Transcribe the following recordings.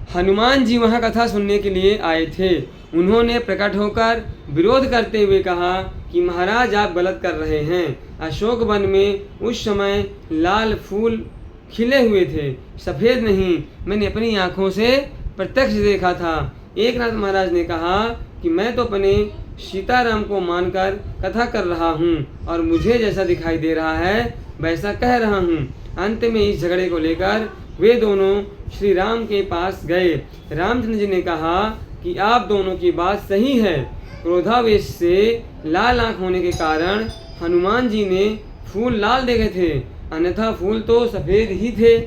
हनुमान जी वहाँ कथा सुनने के लिए आए थे। उन्होंने प्रकट होकर विरोध करते हुए कहा कि महाराज आप गलत कर रहे हैं। अशोक वन में उस समय लाल फूल खिले हुए थे, सफ़ेद नहीं। मैंने अपनी आँखों से प्रत्यक्ष देखा था। एकनाथ महाराज ने कहा कि मैं तो अपने सीताराम को मानकर कथा कर रहा हूँ और मुझे जैसा दिखाई दे रहा है वैसा कह रहा हूँ। अंत में इस झगड़े को लेकर वे दोनों श्री राम के पास गए। रामचंद्र जी ने कहा कि आप दोनों की बात सही है। क्रोधावेश से लाल आँख होने के कारण हनुमान जी ने फूल लाल देखे थे, अन्यथा फूल तो सफ़ेद ही थे।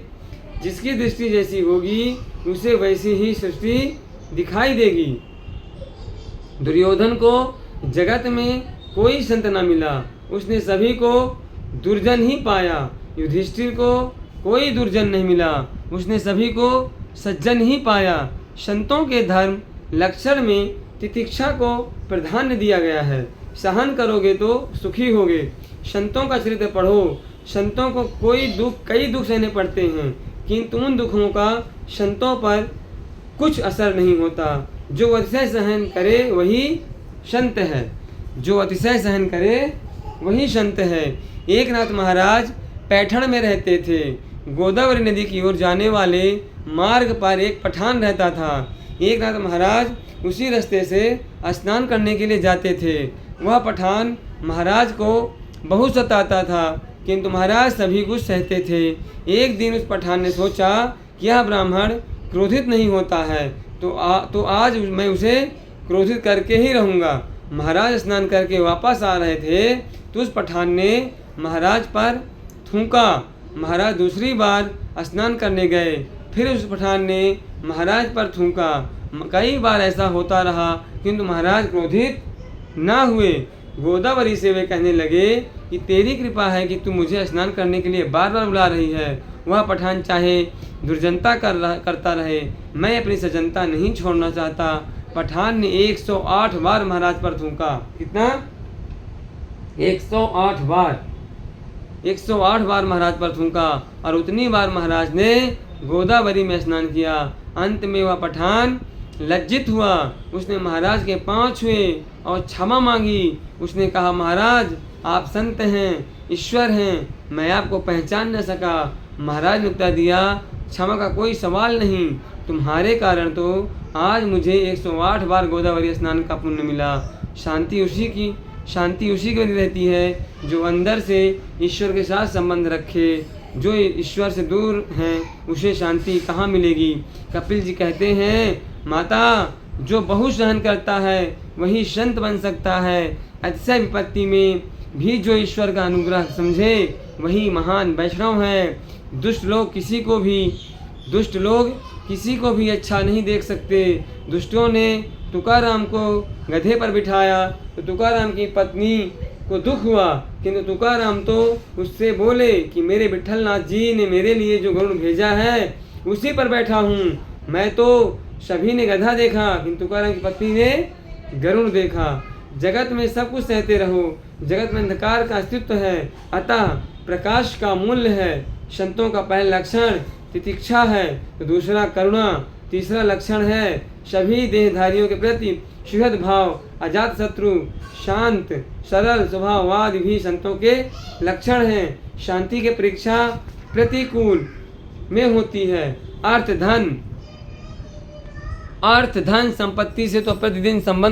जिसकी दृष्टि जैसी होगी उसे वैसी ही सृष्टि दिखाई देगी। दुर्योधन को जगत में कोई संत न मिला, उसने सभी को दुर्जन ही पाया। युधिष्ठिर को कोई दुर्जन नहीं मिला, उसने सभी को सज्जन ही पाया। संतों के धर्म लक्षण में तितिक्षा को प्राधान्य दिया गया है। सहन करोगे तो सुखी होगे। संतों का चरित्र पढ़ो। संतों को कई दुख सहने पड़ते हैं, किंतु उन दुखों का संतों पर कुछ असर नहीं होता। जो अतिशय सहन करे वही संत है। जो अतिशय सहन करे वही संत है। एकनाथ महाराज पैठण में रहते थे। गोदावरी नदी की ओर जाने वाले मार्ग पर एक पठान रहता था। एकनाथ महाराज उसी रास्ते से स्नान करने के लिए जाते थे। वह पठान महाराज को बहुत सताता था, किंतु महाराज सभी कुछ सहते थे। एक दिन उस पठान ने सोचा कि यह ब्राह्मण क्रोधित नहीं होता है तो आज मैं उसे क्रोधित करके ही रहूँगा। महाराज स्नान करके वापस आ रहे थे तो उस पठान ने महाराज पर थूका। महाराज दूसरी बार स्नान करने गए, फिर उस पठान ने महाराज पर थूका। कई बार ऐसा होता रहा, किंतु महाराज क्रोधित ना हुए। गोदावरी से वे कहने लगे कि तेरी कृपा है कि तू मुझे स्नान करने के लिए बार बार बुला रही है। वह पठान चाहे दुर्जनता करता रहे, मैं अपनी सज्जनता नहीं छोड़ना चाहता। पठान ने 108 बार महाराज पर थूका। कितना? 108 बार। 108 बार महाराज पर थूका और उतनी बार महाराज ने गोदावरी में स्नान किया। अंत में वह पठान लज्जित हुआ। उसने महाराज के पांव छुए और क्षमा मांगी। उसने कहा, महाराज आप संत हैं, ईश्वर हैं, मैं आपको पहचान न सका। महाराज ने उत्तर दिया, क्षमा का कोई सवाल नहीं, तुम्हारे कारण तो आज मुझे 108 बार गोदावरी स्नान का पुण्य मिला। शांति उसी की बनी रहती है जो अंदर से ईश्वर के साथ संबंध रखे। जो ईश्वर से दूर हैं उसे शांति कहाँ मिलेगी। कपिल जी कहते हैं, माता जो बहुत सहन करता है वही संत बन सकता है। अतिशय विपत्ति में भी जो ईश्वर का अनुग्रह समझे वही महान वैष्णव है। दुष्ट लोग किसी को भी अच्छा नहीं देख सकते। दुष्टों ने तुकाराम को गधे पर बिठाया तो तुकाराम की पत्नी को दुख हुआ, किंतु तुकाराम तो उससे बोले कि मेरे विठलनाथ जी ने मेरे लिए जो गरुड़ भेजा है उसी पर बैठा हूँ। मैं तो सभी ने गधा देखा, किंतु तुकाराम की पत्नी ने गरुड़ देखा। जगत में सब कुछ सहते रहो। जगत में अंधकार का अस्तित्व है, अतः प्रकाश का मूल्य है। संतों का पहला लक्षण तितिक्षा है, तो दूसरा करुणा, तीसरा लक्षण है सभी देहधारियों के प्रति सुहृद भाव, अजात शत्रु, शांत सरल स्वभाववाद भी संतों के लक्षण हैं। शांति के परीक्षा प्रतिकूल में होती है। अर्थ धन संपत्ति से तो प्रतिदिन संबंध